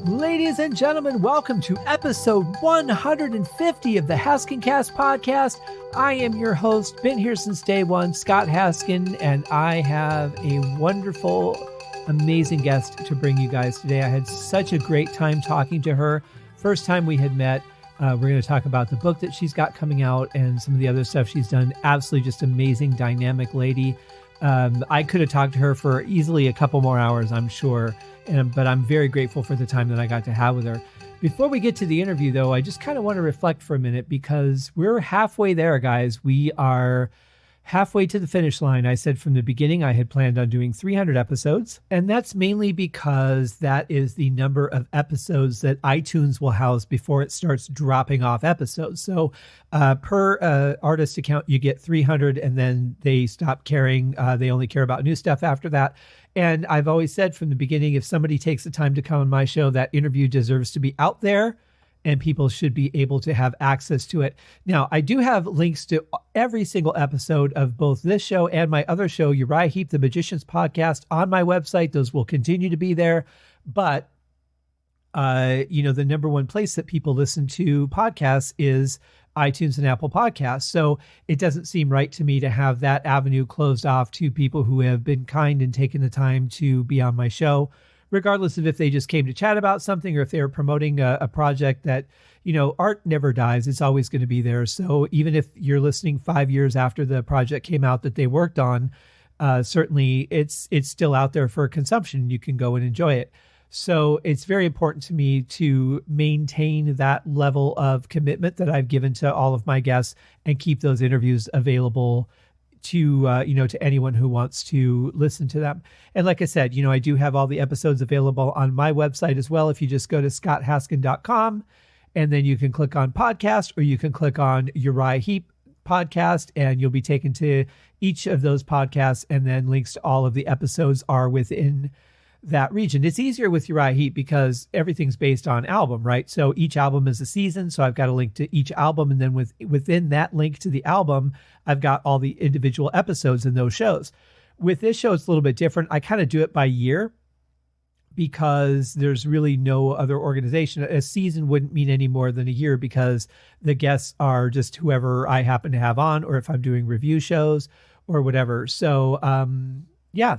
Ladies and gentlemen, welcome to episode 150 of the HaskinCast Podcast. I am your host, been here since day one, Scott Haskin, and I have a wonderful, amazing guest to bring you guys today. I had such a great time talking to her. First time we had met. We're going to talk about the book that she's got coming out and some of the other stuff she's done. Absolutely just amazing, dynamic lady. I could have talked to her for easily a couple more hours, I'm sure. But I'm very grateful for the time that I got to have with her. Before we get to the interview, though, I just kind of want to reflect for a minute because we're halfway there, guys. We are halfway to the finish line. I said from the beginning I had planned on doing 300 episodes, and that's mainly because that is the number of episodes that iTunes will house before it starts dropping off episodes. So per artist account, you get 300, and then they stop caring. They only care about new stuff after that. And I've always said from the beginning, if somebody takes the time to come on my show, that interview deserves to be out there and people should be able to have access to it. Now, I do have links to every single episode of both this show and my other show, Uriah Heep, the Magician's Podcast, on my website. Those will continue to be there. But, the number one place that people listen to podcasts is iTunes and Apple Podcasts. So it doesn't seem right to me to have that avenue closed off to people who have been kind and taken the time to be on my show, regardless of if they just came to chat about something or if they're promoting a project that, art never dies. It's always going to be there. So even if you're listening 5 years after the project came out that they worked on, certainly it's still out there for consumption. You can go and enjoy it. So it's very important to me to maintain that level of commitment that I've given to all of my guests and keep those interviews available to anyone who wants to listen to them. And like I said, I do have all the episodes available on my website as well. If you just go to scotthaskin.com and then you can click on podcast, or you can click on Uriah Heep podcast, and you'll be taken to each of those podcasts, and then links to all of the episodes are within that region. It's easier with Uriah Heep because everything's based on album, right? So each album is a season. So I've got a link to each album. And then within that link to the album, I've got all the individual episodes in those shows. With this show, it's a little bit different. I kind of do it by year because there's really no other organization. A season wouldn't mean any more than a year because the guests are just whoever I happen to have on, or if I'm doing review shows or whatever. So,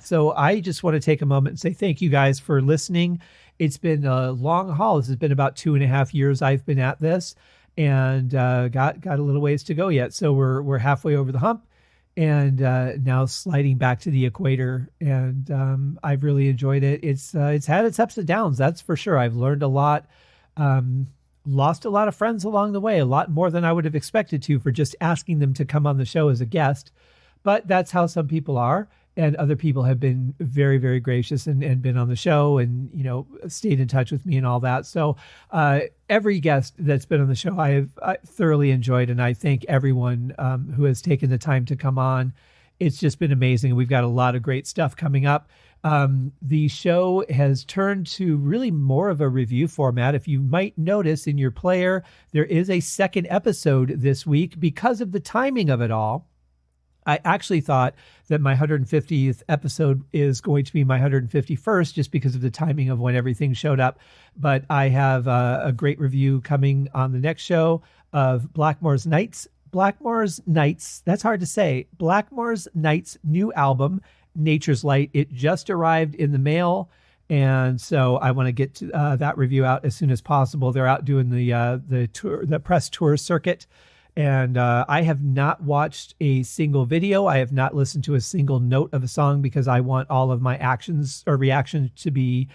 so I just want to take a moment and say thank you guys for listening. It's been a long haul. This has been about 2.5 years I've been at this, and got a little ways to go yet. So we're halfway over the hump, and now sliding back to the equator. And I've really enjoyed it. It's had its ups and downs, that's for sure. I've learned a lot, lost a lot of friends along the way, a lot more than I would have expected to for just asking them to come on the show as a guest. But that's how some people are. And other people have been very, very gracious and been on the show and, stayed in touch with me and all that. So every guest that's been on the show, I thoroughly enjoyed. And I thank everyone who has taken the time to come on. It's just been amazing. We've got a lot of great stuff coming up. The show has turned to really more of a review format. If you might notice in your player, there is a second episode this week because of the timing of it all. I actually thought that my 150th episode is going to be my 151st just because of the timing of when everything showed up. But I have a great review coming on the next show of Blackmore's Nights. That's hard to say. Blackmore's Nights' new album, Nature's Light. It just arrived in the mail. And so I want to get to that review out as soon as possible. They're out doing the tour, the press tour circuit. And I have not watched a single video. I have not listened to a single note of a song because I want all of my actions or reactions to be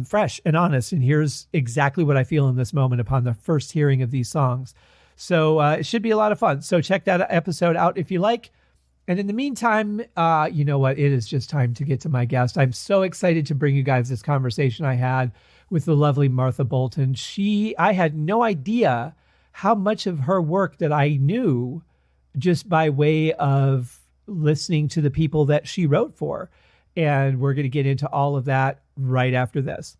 fresh and honest. And here's exactly what I feel in this moment upon the first hearing of these songs. So it should be a lot of fun. So check that episode out if you like. And in the meantime, you know what? It is just time to get to my guest. I'm so excited to bring you guys this conversation I had with the lovely Martha Bolton. I had no idea how much of her work that I knew just by way of listening to the people that she wrote for. And we're going to get into all of that right after this.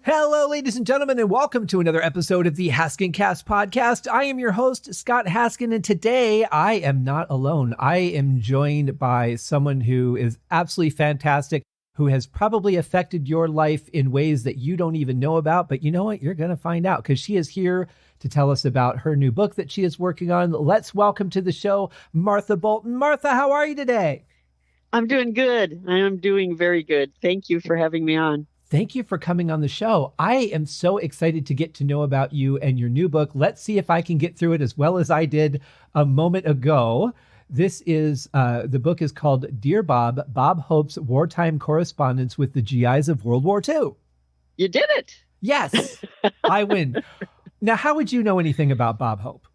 Hello, Hello, ladies and gentlemen, and welcome to another episode of the HaskinCast Podcast. I am your host, Scott Haskin, and today I am not alone. I am joined by someone who is absolutely fantastic, who has probably affected your life in ways that you don't even know about, but you know what? You're going to find out because she is here to tell us about her new book that she is working on. Let's welcome to the show, Martha Bolton. Martha, how are you today? I'm doing good. I am doing very good. Thank you for having me on. Thank you for coming on the show. I am so excited to get to know about you and your new book. Let's see if I can get through it as well as I did a moment ago. This is, the book is called Dear Bob, Bob Hope's Wartime Correspondence with the GIs of World War II. You did it. Yes, I win. Now, how would you know anything about Bob Hope?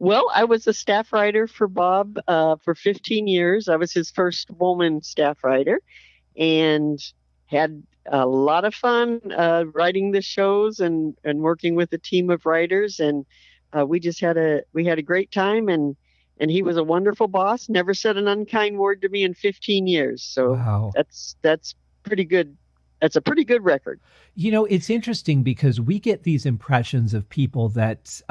Well, I was a staff writer for Bob for 15 years. I was his first woman staff writer and had a lot of fun writing the shows and working with a team of writers. And we had a great time. And he was a wonderful boss, never said an unkind word to me in 15 years. So wow. That's pretty good. That's a pretty good record. You know, it's interesting because we get these impressions of people that,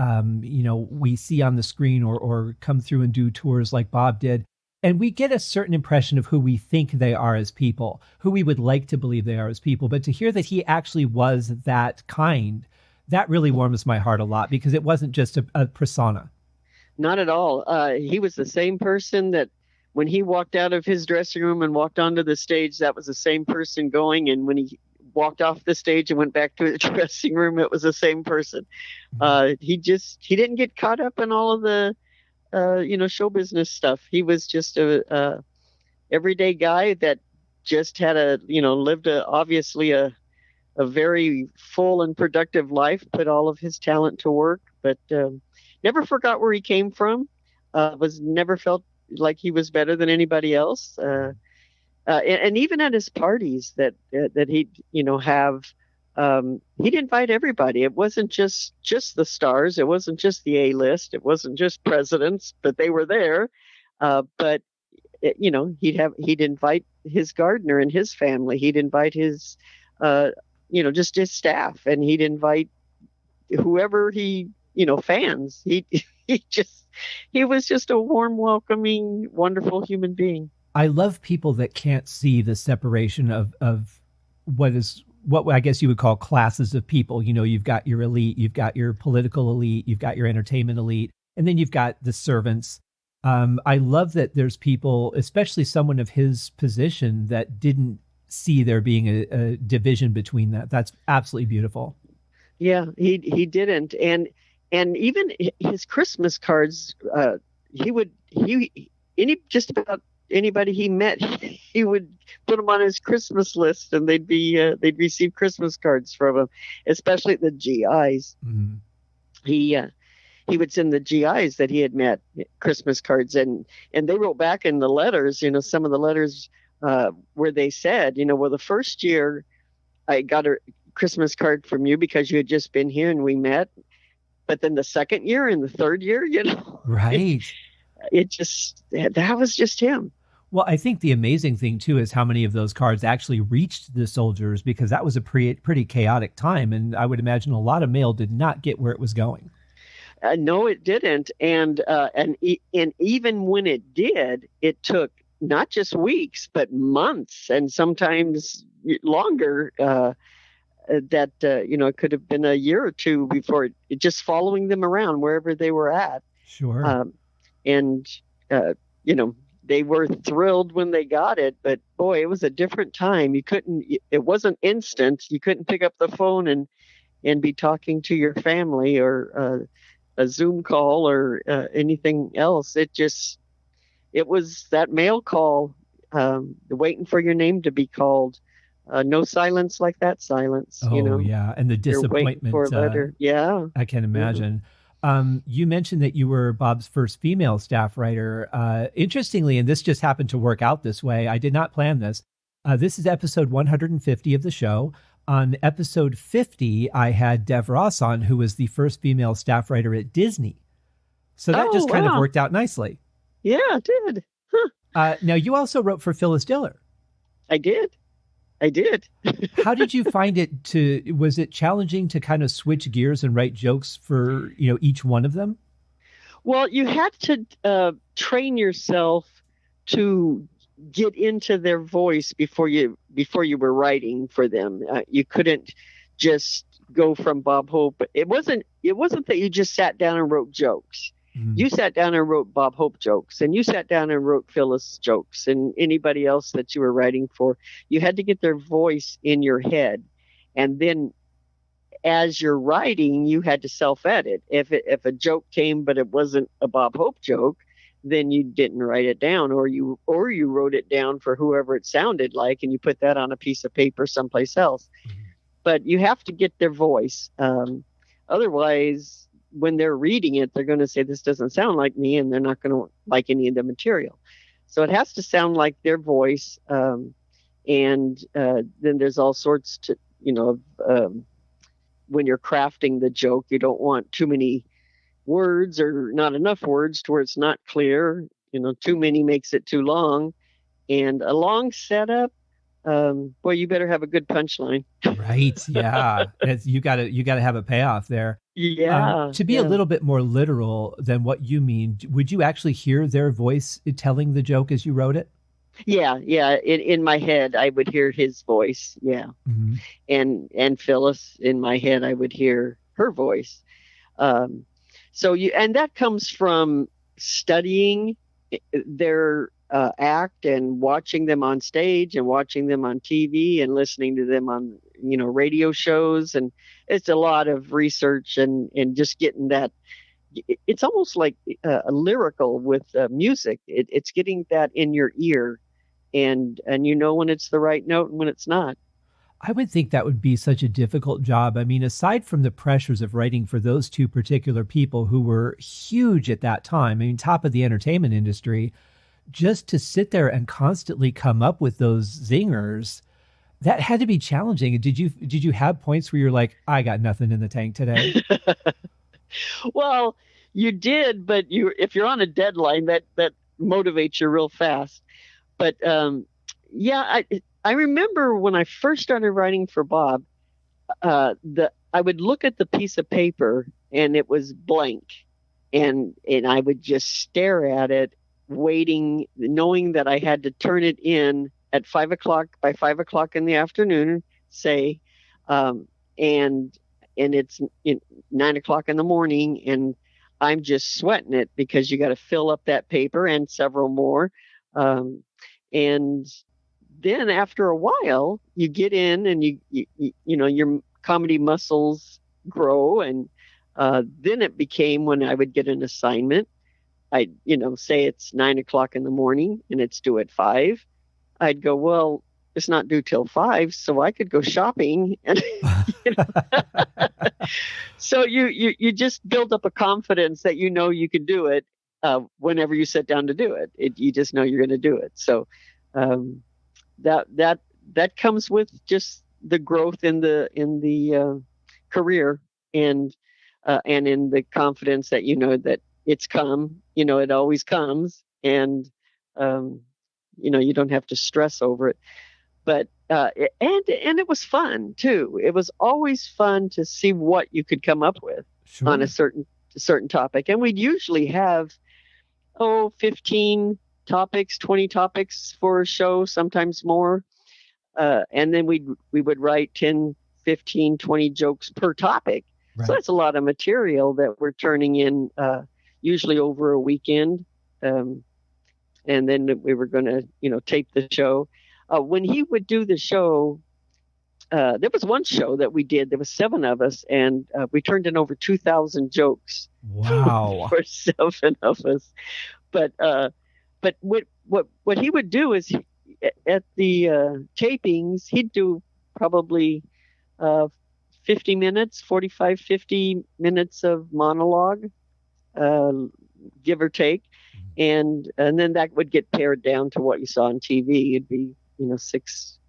we see on the screen or come through and do tours like Bob did. And we get a certain impression of who we think they are as people, who we would like to believe they are as people. But to hear that he actually was that kind, that really warms my heart a lot because it wasn't just a persona. Not at all. He was the same person that when he walked out of his dressing room and walked onto the stage, that was the same person going. And when he walked off the stage and went back to his dressing room, it was the same person. He didn't get caught up in all of the show business stuff. He was just a everyday guy that just had lived obviously a very full and productive life, put all of his talent to work, but never forgot where he came from, never felt like he was better than anybody else. And even at his parties that he'd, have, he'd invite everybody. It wasn't just the stars. It wasn't just the A-list. It wasn't just presidents, but they were there. He'd invite his gardener and his family. He'd invite his, just his staff, and he'd invite whoever fans. He was just a warm, welcoming, wonderful human being. I love people that can't see the separation of what I guess you would call classes of people. You know, you've got your elite, you've got your political elite, you've got your entertainment elite, and then you've got the servants. I love that there's people, especially someone of his position, that didn't see there being a division between that. That's absolutely beautiful. Yeah, he didn't. And even his Christmas cards, just about anybody he met, he would put them on his Christmas list, and they'd receive Christmas cards from him, especially the GIs. Mm-hmm. He would send the GIs that he had met Christmas cards, and they wrote back in the letters, some of the letters where they said, well, the first year I got a Christmas card from you because you had just been here and we met, but then the second year and the third year, right. That was just him. Well, I think the amazing thing, too, is how many of those cards actually reached the soldiers, because that was a pretty chaotic time. And I would imagine a lot of mail did not get where it was going. No, it didn't. And even when it did, it took not just weeks, but months and sometimes longer. It could have been a year or two before it just following them around wherever they were at. Sure. They were thrilled when they got it, but boy, it was a different time. It wasn't instant. You couldn't pick up the phone and be talking to your family or a Zoom call or anything else. It was that mail call, waiting for your name to be called. No silence like that silence. Oh, yeah. And the disappointment. For a letter. Yeah. I can imagine. Mm-hmm. You mentioned that you were Bob's first female staff writer. Interestingly, and this just happened to work out this way, I did not plan this. This is episode 150 of the show. On episode 50, I had Dev Ross on, who was the first female staff writer at Disney. So that just kind of worked out nicely. Yeah, it did. Huh. Now, you also wrote for Phyllis Diller. I did. I did. How did you find it was it challenging to kind of switch gears and write jokes for, each one of them? Well, you had to train yourself to get into their voice before you were writing for them. You couldn't just go from Bob Hope. It wasn't that you just sat down and wrote jokes. Mm. You sat down and wrote Bob Hope jokes, and you sat down and wrote Phyllis jokes, and anybody else that you were writing for. You had to get their voice in your head, and then as you're writing, you had to self-edit. If a joke came but it wasn't a Bob Hope joke, then you didn't write it down, or you wrote it down for whoever it sounded like, and you put that on a piece of paper someplace else. Mm-hmm. But you have to get their voice. Otherwise, when they're reading it, they're going to say, this doesn't sound like me, and they're not going to like any of the material. So it has to sound like their voice. And then there's all sorts to, when you're crafting the joke, you don't want too many words or not enough words to where it's not clear. Too many makes it too long. And a long setup, you better have a good punchline. Right. Yeah. You got to have a payoff there. Yeah. To be a little bit more literal than what you mean, would you actually hear their voice telling the joke as you wrote it? Yeah. In my head, I would hear his voice. Yeah. Mm-hmm. And Phyllis, in my head, I would hear her voice. And that comes from studying their act and watching them on stage and watching them on TV and listening to them on, radio shows. And it's a lot of research and just getting that. It's almost like a lyrical with music. It's getting that in your ear and when it's the right note and when it's not. I would think that would be such a difficult job. I mean, aside from the pressures of writing for those two particular people who were huge at that time, I mean, top of the entertainment industry, just to sit there and constantly come up with those zingers, that had to be challenging. Did you have points where you're like, I got nothing in the tank today? Well, you did, but if you're on a deadline, that motivates you real fast. But I remember when I first started writing for Bob, I would look at the piece of paper and it was blank, and I would just stare at it, waiting, knowing that I had to turn it in at 5 o'clock by 5 o'clock in the afternoon, say, and it's 9 o'clock in the morning, and I'm just sweating it because you got to fill up that paper and several more. And then after a while, you get in and your comedy muscles grow. And then it became when I would get an assignment, I'd, say it's 9 o'clock in the morning and it's due at 5. I'd go, well, it's not due till 5, so I could go shopping. And so you just build up a confidence that you can do it whenever you sit down to do it. You just know you're going to do it. So that comes with just the growth in the career and in the confidence that that it's come. It always comes, and you don't have to stress over it. But and it was fun too. It was always fun to see what you could come up with on a certain topic. And we'd usually have 15 topics, 20 topics for a show, sometimes more. And then we would write 10, 15, 20 jokes per topic. Right. So that's a lot of material that we're turning in, usually over a weekend. And then we were going to, tape the show. When he would do the show, there was one show that we did. There was 7 of us, and we turned in over 2,000 jokes. Wow! For 7 of us. But what he would do is at the tapings, he'd do probably 50 minutes, 45, 50 minutes of monologue, give or take. And then that would get pared down to what you saw on TV. It'd be, 6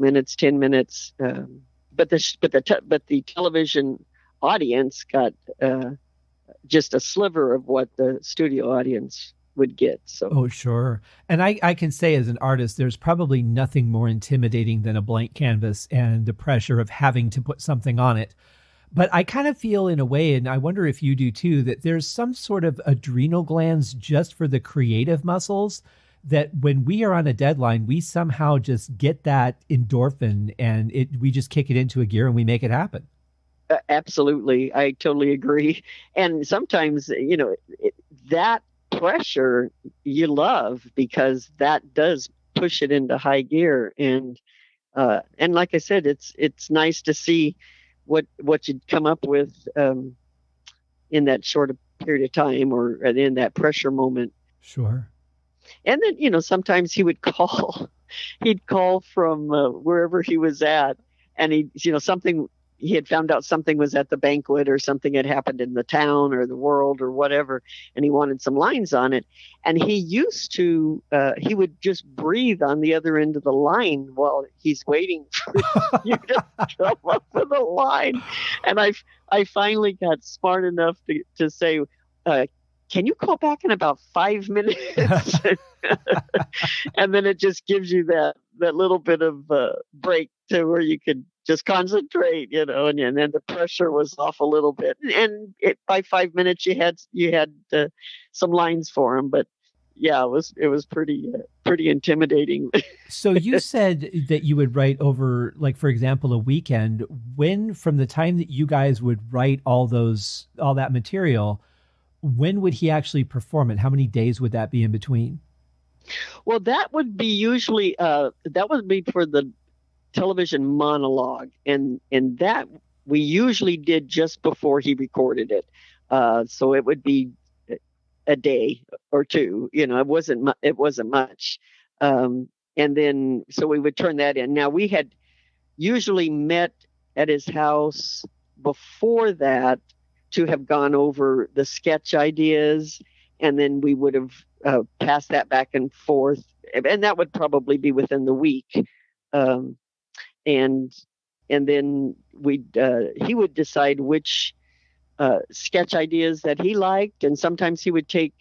minutes, 10 minutes. But the television audience got just a sliver of what the studio audience would get. So Oh, sure. And I can say as an artist, there's probably nothing more intimidating than a blank canvas and the pressure of having to put something on it. But I kind of feel in a way, and I wonder if you do too, that there's some sort of adrenal glands just for the creative muscles that when we are on a deadline, we somehow just get that endorphin and we just kick it into a gear and we make it happen. Absolutely. I totally agree. And sometimes, that pressure you love because that does push it into high gear. And like I said, it's nice to see what you'd come up with in that short period of time or in that pressure moment. Sure. And then, sometimes he'd call from wherever he was at, and he had found out something was at the banquet or something had happened in the town or the world or whatever, and he wanted some lines on it. And he would just breathe on the other end of the line while he's waiting for you to come up with a line. And I finally got smart enough to say, can you call back in about 5 minutes? And then it just gives you that little bit of break to where you could just concentrate, and then the pressure was off a little bit. And by 5 minutes, you had some lines for him. But yeah, it was pretty intimidating. So you said that you would write over, like, for example, a weekend. When, from the time that you guys would write all that material, when would he actually perform it? How many days would that be in between? Well, that would be usually that would be for the television monologue, and that we usually did just before he recorded it. So it would be a day or two. It wasn't much. And then so we would turn that in. Now we had usually met at his house before that to have gone over the sketch ideas, and then we would have passed that back and forth, and that would probably be within the week. And then he would decide which sketch ideas that he liked, and sometimes he would take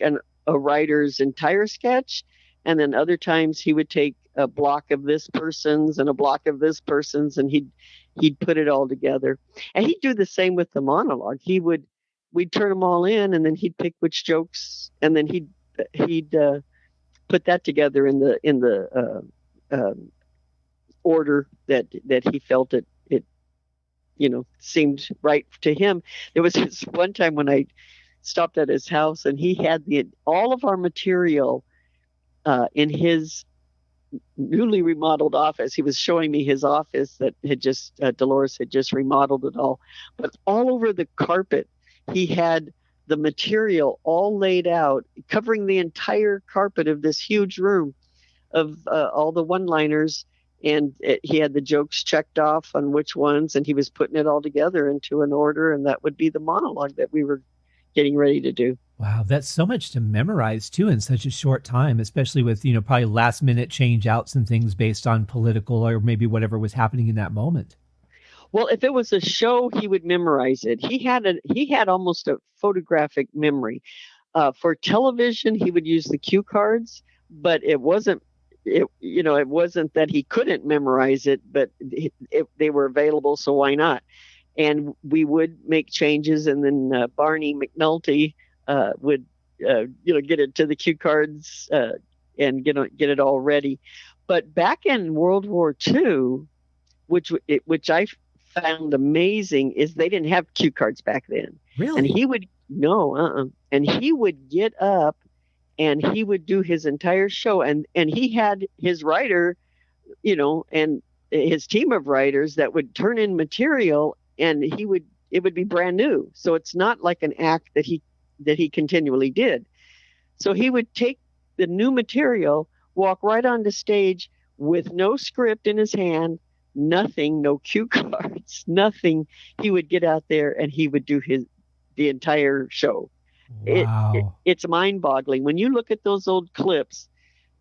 a writer's entire sketch, and then other times he would take a block of this person's and a block of this person's, and he'd put it all together. And he'd do the same with the monologue. We'd turn them all in, and then he'd pick which jokes, and then he'd put that together in the order that he felt it seemed right to him. There was this one time when I stopped at his house, and he had all of our material in his newly remodeled office. He was showing me his office that had just Dolores had just remodeled it all, but all over the carpet he had the material all laid out, covering the entire carpet of this huge room of all the one-liners. And he had the jokes checked off on which ones, and he was putting it all together into an order, and that would be the monologue that we were getting ready to do. Wow, that's so much to memorize too in such a short time, especially with, probably last minute change outs and things based on political or maybe whatever was happening in that moment. Well, if it was a show, he would memorize it. He had almost a photographic memory. For television, he would use the cue cards, but it wasn't that he couldn't memorize it, but they were available, so why not? And we would make changes, and then Barney McNulty would get it to the cue cards and get it all ready. But back in World War II, which I found amazing, is they didn't have cue cards back then. Really? And he would and he would get up and he would do his entire show, and he had his writer, and his team of writers that would turn in material, and it would be brand new. So it's not like an act that he continually did. So he would take the new material, walk right onto stage with no script in his hand, nothing, no cue cards, nothing. He would get out there and he would do the entire show. Wow. It's mind-boggling when you look at those old clips.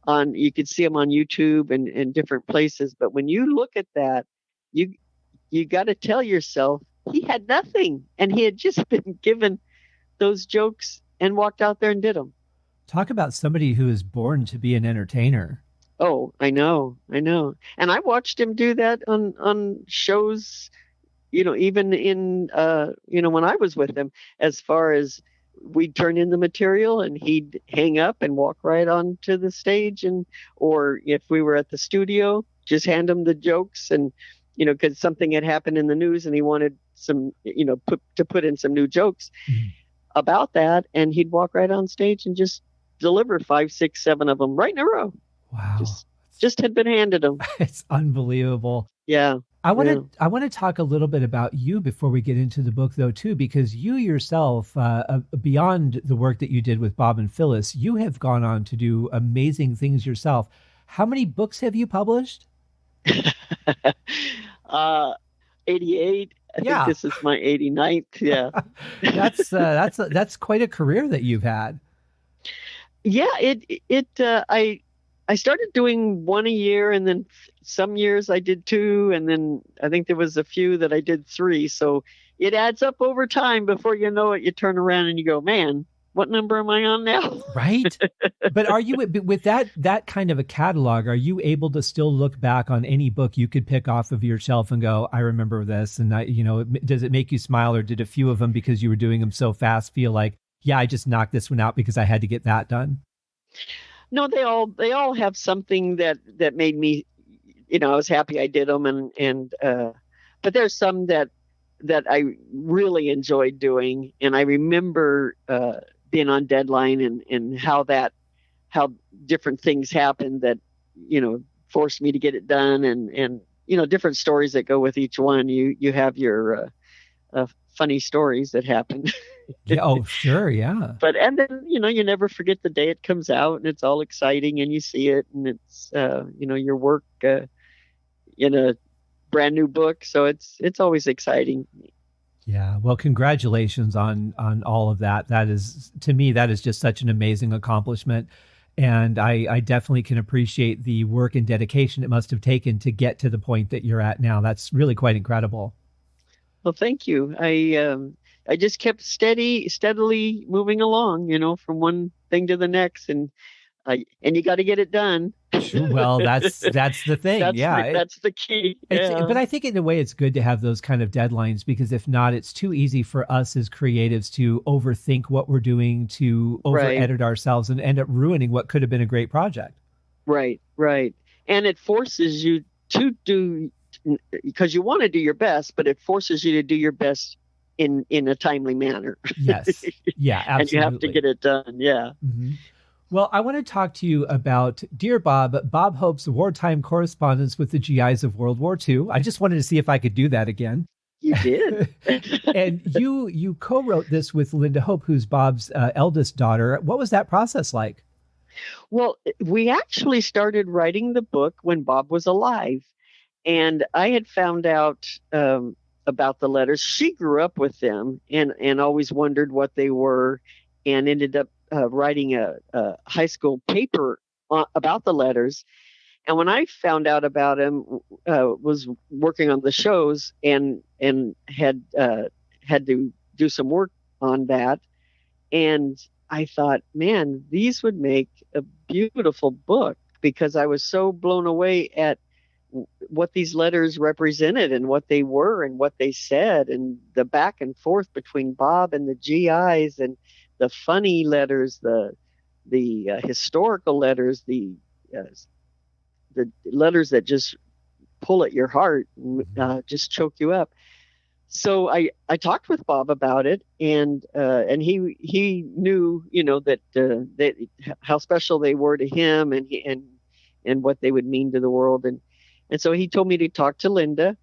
You could see them on YouTube and different places, but when you look at that, you got to tell yourself he had nothing, and he had just been given those jokes and walked out there and did them. Talk about somebody who is born to be an entertainer. Oh, I know. And I watched him do that on shows, even in when I was with him, as far as we'd turn in the material and he'd hang up and walk right onto the stage, or if we were at the studio, just hand him the jokes, and because something had happened in the news and he wanted some, put in some new jokes about that, and he'd walk right on stage and just deliver 5, 6, 7 of them right in a row. Wow. Just had been handed them. It's unbelievable. Yeah. I want to talk a little bit about you before we get into the book, though, too, because you yourself, beyond the work that you did with Bob and Phyllis, you have gone on to do amazing things yourself. How many books have you published? 88. I think this is my 89th. Yeah. That's quite a career that you've had. Yeah, I started doing one a year, and then some years I did 2, and then I think there was a few that I did 3. So it adds up over time. Before you know it, you turn around and you go, man, what number am I on now? Right. But are you, with that kind of a catalog, are you able to still look back on any book you could pick off of your shelf and go, I remember this? And does it make you smile, or did a few of them, because you were doing them so fast, feel like, yeah, I just knocked this one out because I had to get that done? No, they all have something that made me, I was happy I did them, and but there's some that I really enjoyed doing, and I remember being on deadline and how different things happened that forced me to get it done, and different stories that go with each one. You have your funny stories that happen. Yeah, oh, sure. Yeah. And then, you never forget the day it comes out, and it's all exciting, and you see it, and it's, your work in a brand new book. So it's always exciting. Yeah. Well, congratulations on all of that. That is, to me, that is just such an amazing accomplishment. And I definitely can appreciate the work and dedication it must have taken to get to the point that you're at now. That's really quite incredible. Well, thank you. I just kept steadily moving along, from one thing to the next, and you got to get it done. Well, that's the thing. That's the key. Yeah. But I think in a way it's good to have those kind of deadlines, because if not, it's too easy for us as creatives to overthink what we're doing, to over-edit ourselves, and end up ruining what could have been a great project. Right. And it forces you to do, because you want to do your best, but it forces you to do your best in a timely manner. Yes. Yeah, absolutely. And you have to get it done. Yeah. Mm-hmm. Well, I want to talk to you about Dear Bob, Bob Hope's wartime correspondence with the GIs of World War II. I just wanted to see if I could do that again. You did. And you co-wrote this with Linda Hope, who's Bob's eldest daughter. What was that process like? Well, we actually started writing the book when Bob was alive. And I had found out about the letters. She grew up with them and always wondered what they were, and ended up writing a high school paper about the letters. And when I found out about him, was working on the shows and had to do some work on that. And I thought, man, these would make a beautiful book, because I was so blown away at what these letters represented and what they were and what they said, and the back and forth between Bob and the GIs, and the funny letters, the historical letters, the letters that just pull at your heart, just choke you up. So I talked with Bob about it, and he knew, that how special they were to him, and what they would mean to the world, and so he told me to talk to Linda,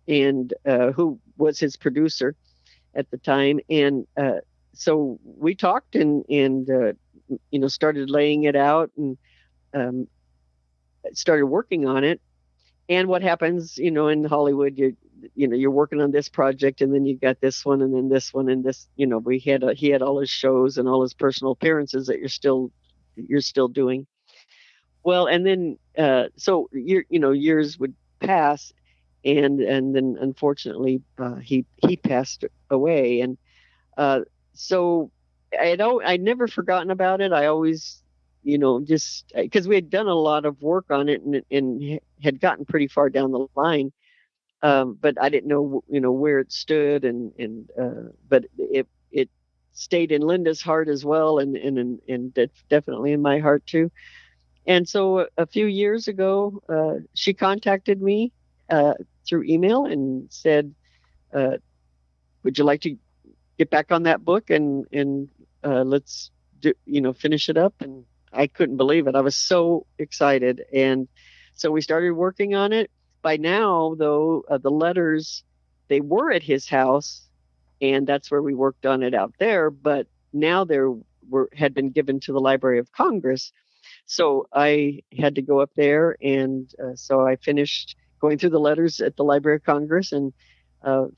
and who was his producer at the time, and so we talked and started laying it out, and started working on it. And what happens, in Hollywood, you're working on this project, and then you got this one, and then this one, and this. He had all his shows and all his personal appearances that you're still doing. Well, and then so years would pass, and then unfortunately he passed away, and so I'd never forgotten about it. I always, just because we had done a lot of work on it and had gotten pretty far down the line. But I didn't know, where it stood, but it stayed in Linda's heart as well, and definitely in my heart too. And so a few years ago, she contacted me through email and said, "Would you like to get back on that book and let's finish it up?" And I couldn't believe it. I was so excited, and so we started working on it. By now, though, the letters, they were at his house, and that's where we worked on it out there. But now had been given to the Library of Congress. So I had to go up there, and so I finished going through the letters at the Library of Congress and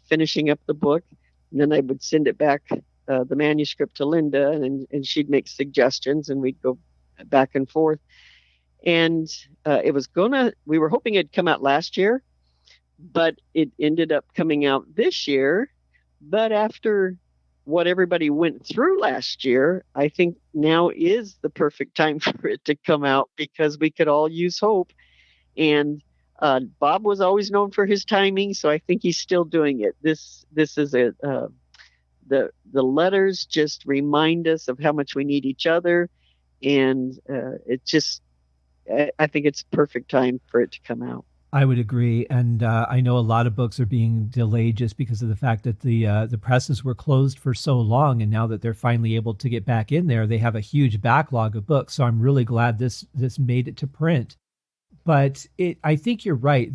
finishing up the book. And then I would send it back, the manuscript, to Linda, and she'd make suggestions, and we'd go back and forth. And we were hoping it'd come out last year, but it ended up coming out this year. But after what everybody went through last year, I think now is the perfect time for it to come out, because we could all use hope. And Bob was always known for his timing, so I think he's still doing it. This is the letters just remind us of how much we need each other, and I think it's perfect time for it to come out. I would agree, and I know a lot of books are being delayed just because of the fact that the presses were closed for so long, and now that they're finally able to get back in there, they have a huge backlog of books. So I'm really glad this made it to print. But I think you're right.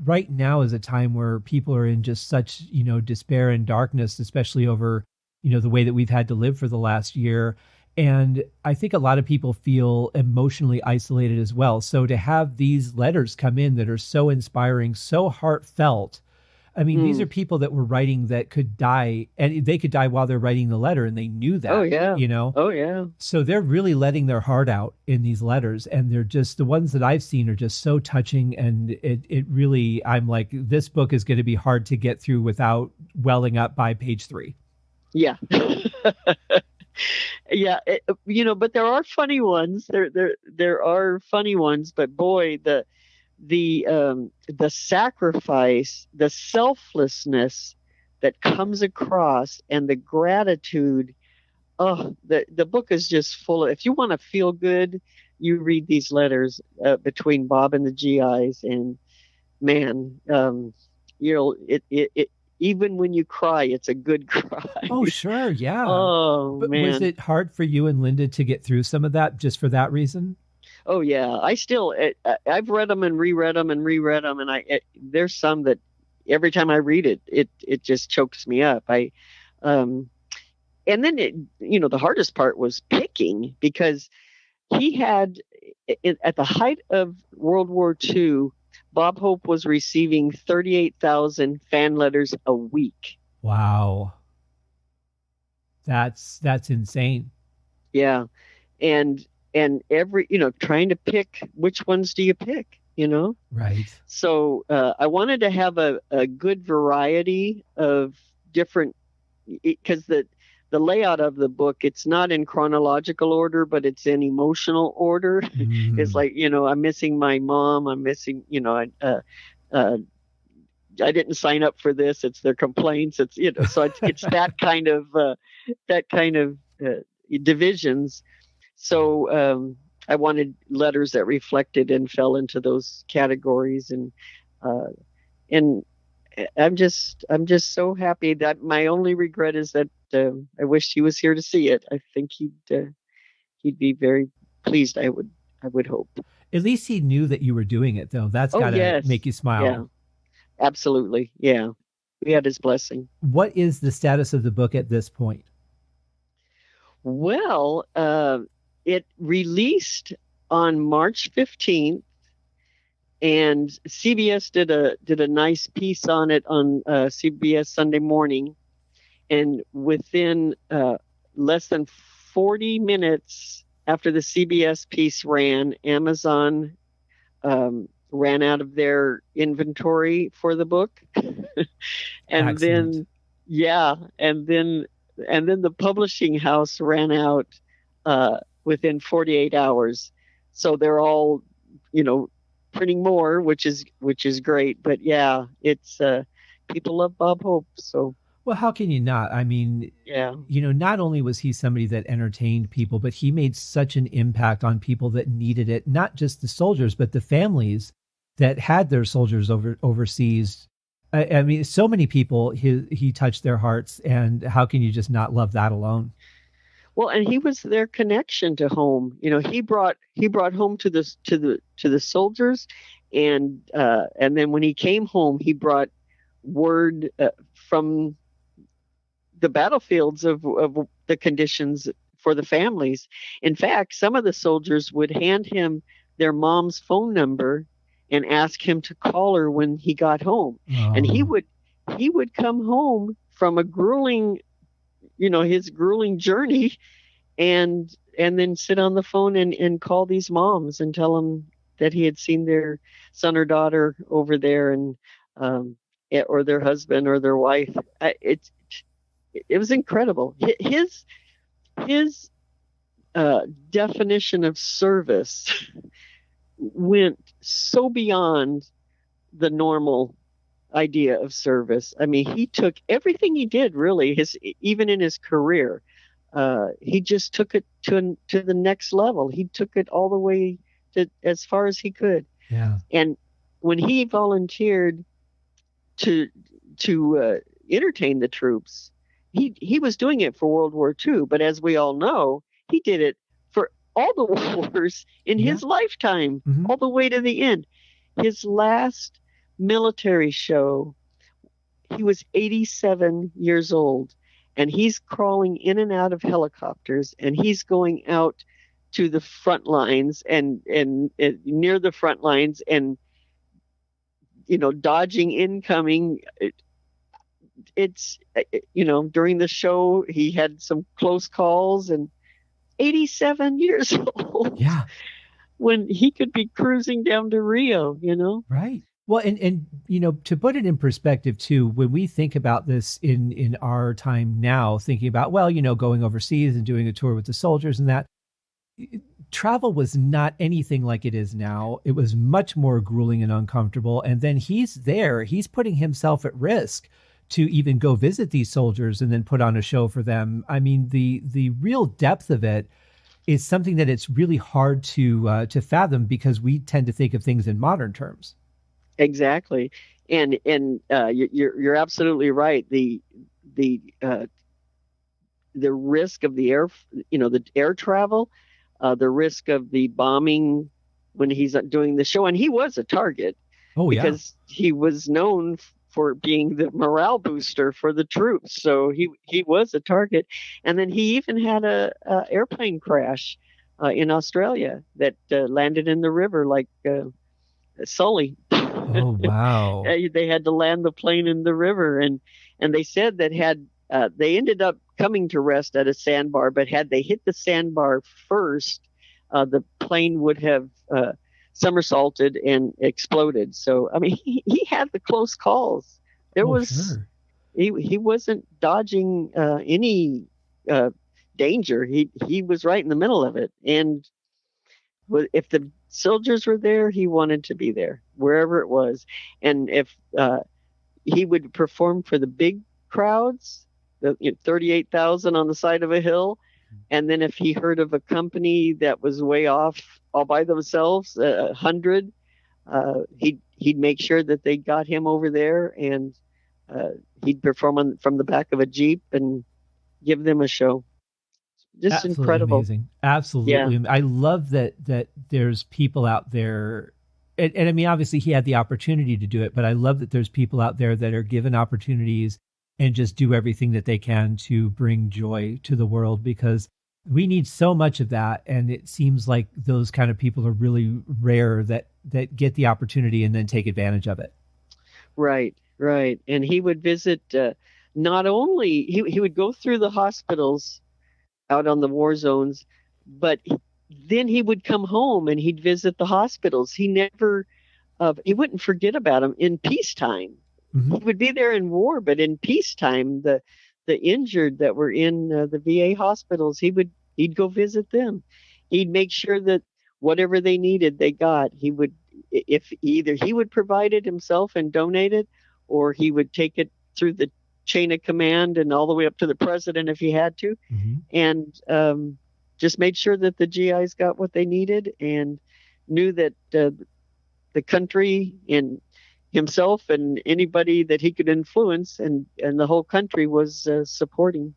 Right now is a time where people are in just such despair and darkness, especially over the way that we've had to live for the last year. And I think a lot of people feel emotionally isolated as well. So to have these letters come in that are so inspiring, so heartfelt. I mean, these are people that were writing that could die, and they could die while they're writing the letter, and they knew that. Oh, yeah. Oh, yeah. So they're really letting their heart out in these letters. And they're just, the ones that I've seen are just so touching. And it really, I'm like, this book is going to be hard to get through without welling up by page 3. Yeah. Yeah, but there are funny ones. There are funny ones, but boy, the sacrifice, the selflessness that comes across, and the gratitude. Oh, the book is just full of. If you want to feel good, you read these letters between Bob and the GIs, and man, it. Even when you cry, it's a good cry. Oh, sure. Yeah. Oh, but man. Was it hard for you and Linda to get through some of that just for that reason? Oh, yeah. I've read them and reread them and reread them. And there's some that every time I read it just chokes me up. And then the hardest part was picking, because he had, at the height of World War II, Bob Hope was receiving 38,000 fan letters a week. Wow. That's insane. Yeah. And every, trying to pick, which ones do you pick, Right. So I wanted to have a good variety of different, because the layout of the book, it's not in chronological order, but it's in emotional order. It's like, I'm missing my mom. I'm missing, I didn't sign up for this. It's their complaints. It's, so it's that kind of divisions. So I wanted letters that reflected and fell into those categories. And I'm just so happy. That my only regret is that I wish he was here to see it. I think he'd be very pleased. I would hope. At least he knew that you were doing it, though. That's got to make you smile. Yeah, absolutely. Yeah, we had his blessing. What is the status of the book at this point? Well, it released on March 15th. And CBS did a nice piece on it on CBS Sunday Morning, and within less than 40 minutes after the CBS piece ran, Amazon ran out of their inventory for the book, and Excellent. then and then the publishing house ran out within 48 hours. So they're all, printing more, which is great. But yeah, it's people love Bob Hope. So Well, how can you not? I mean, yeah, not only was he somebody that entertained people, but he made such an impact on people that needed it, not just the soldiers, but the families that had their soldiers overseas. I mean, so many people, he touched their hearts, and how can you just not love that alone? well, and he was their connection to home. He brought home to the soldiers, and then when he came home, he brought word from the battlefields of the conditions for the families. In fact, some of the soldiers would hand him their mom's phone number and ask him to call her when he got home. Oh. And he would come home from a grueling, his grueling journey, and then sit on the phone and call these moms and tell them that he had seen their son or daughter over there, and or their husband or their wife. It was incredible. His definition of service went so beyond the normal idea of service. I mean, he took everything he did, really, even in his career. He just took it to the next level. He took it all the way to as far as he could. Yeah. And when he volunteered to entertain the troops, he was doing it for World War II. But as we all know, he did it for all the wars in his lifetime, all the way to the end. His last military show, he was 87 years old, and he's crawling in and out of helicopters, and he's going out to the front lines and near the front lines, and dodging incoming. It's during the show he had some close calls, and 87 years old. Yeah. When he could be cruising down to Rio, Right. Well, and to put it in perspective too, when we think about this in our time now, thinking about, going overseas and doing a tour with the soldiers and that, travel was not anything like it is now. It was much more grueling and uncomfortable. And then he's putting himself at risk to even go visit these soldiers and then put on a show for them. I mean, the real depth of it is something that it's really hard to fathom, because we tend to think of things in modern terms. Exactly, and you're absolutely right. The risk of the air travel, the risk of the bombing when he's doing the show, and he was a target. Oh, because he was known for being the morale booster for the troops. So he was a target. And then he even had a airplane crash in Australia that landed in the river, like Sully. Oh, wow. They had to land the plane in the river. And they said that they ended up coming to rest at a sandbar, but had they hit the sandbar first, the plane would have somersaulted and exploded. So, I mean, he had the close calls. He wasn't dodging any danger. He was right in the middle of it. And if the soldiers were there, he wanted to be there, wherever it was. And if he would perform for the big crowds, the 38,000 on the side of a hill, and then if he heard of a company that was way off all by themselves, 100, he'd make sure that they got him over there, and he'd perform from the back of a Jeep and give them a show. Just absolutely incredible. Amazing. Absolutely. Yeah. I love that there's people out there. And I mean, obviously he had the opportunity to do it, but I love that there's people out there that are given opportunities and just do everything that they can to bring joy to the world, because we need so much of that. And it seems like those kind of people are really rare that get the opportunity and then take advantage of it. Right. And he would visit, not only, he would go through the hospitals out on the war zones, but then he would come home and he'd visit the hospitals. He never, he wouldn't forget about them in peacetime. Mm-hmm. He would be there in war, but in peacetime, the the injured that were in the VA hospitals, he'd go visit them. He'd make sure that whatever they needed, they got. He would, if either he would provide it himself and donate it, or he would take it through the chain of command and all the way up to the president if he had to, and just made sure that the GIs got what they needed, and knew that the country and himself and anybody that he could influence and the whole country was supporting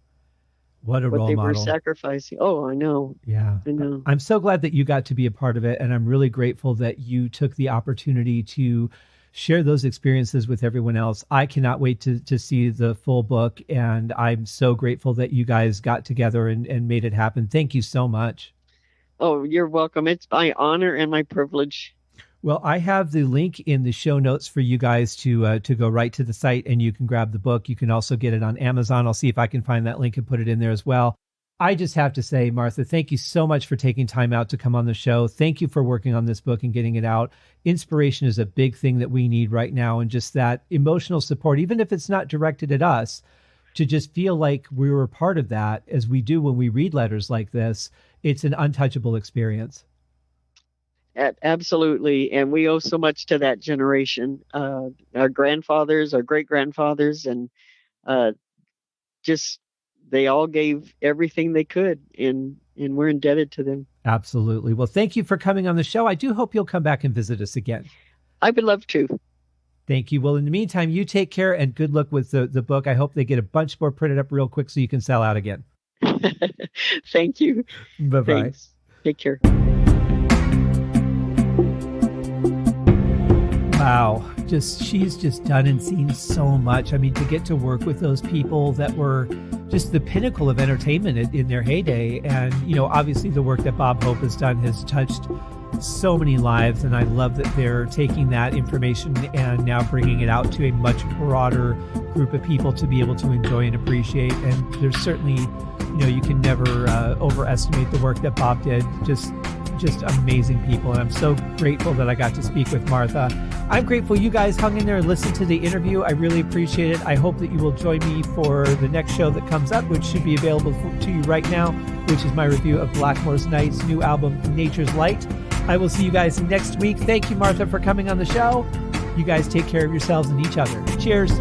what they role were model. sacrificing. Oh, I know. Yeah. I know. I'm so glad that you got to be a part of it. And I'm really grateful that you took the opportunity to share those experiences with everyone else. I cannot wait to see the full book. And I'm so grateful that you guys got together and made it happen. Thank you so much. Oh, you're welcome. It's my honor and my privilege. Well, I have the link in the show notes for you guys to go right to the site, and you can grab the book. You can also get it on Amazon. I'll see if I can find that link and put it in there as well. I just have to say, Martha, thank you so much for taking time out to come on the show. Thank you for working on this book and getting it out. Inspiration is a big thing that we need right now, and just that emotional support, even if it's not directed at us, to just feel like we were part of that, as we do when we read letters like this. It's an untouchable experience. Absolutely. And we owe so much to that generation, our grandfathers, our great-grandfathers, and just they all gave everything they could, and we're indebted to them. Absolutely. Well, thank you for coming on the show. I do hope you'll come back and visit us again. I would love to. Thank you. Well, in the meantime, you take care and good luck with the book. I hope they get a bunch more printed up real quick so you can sell out again. Thank you. Bye-bye. Thanks. Take care. Wow. She's just done and seen so much. I mean, to get to work with those people that were just the pinnacle of entertainment in their heyday. And, obviously the work that Bob Hope has done has touched so many lives. And I love that they're taking that information and now bringing it out to a much broader group of people to be able to enjoy and appreciate. And there's certainly, you can never overestimate the work that Bob did. Just amazing people. And I'm so grateful that I got to speak with Martha. I'm grateful you guys hung in there and listened to the interview. I really appreciate it. I hope that you will join me for the next show that comes up, which should be available to you right now, which is my review of Blackmore's Night's new album, Nature's Light. I will see you guys next week. Thank you, Martha, for coming on the show. You guys take care of yourselves and each other. Cheers.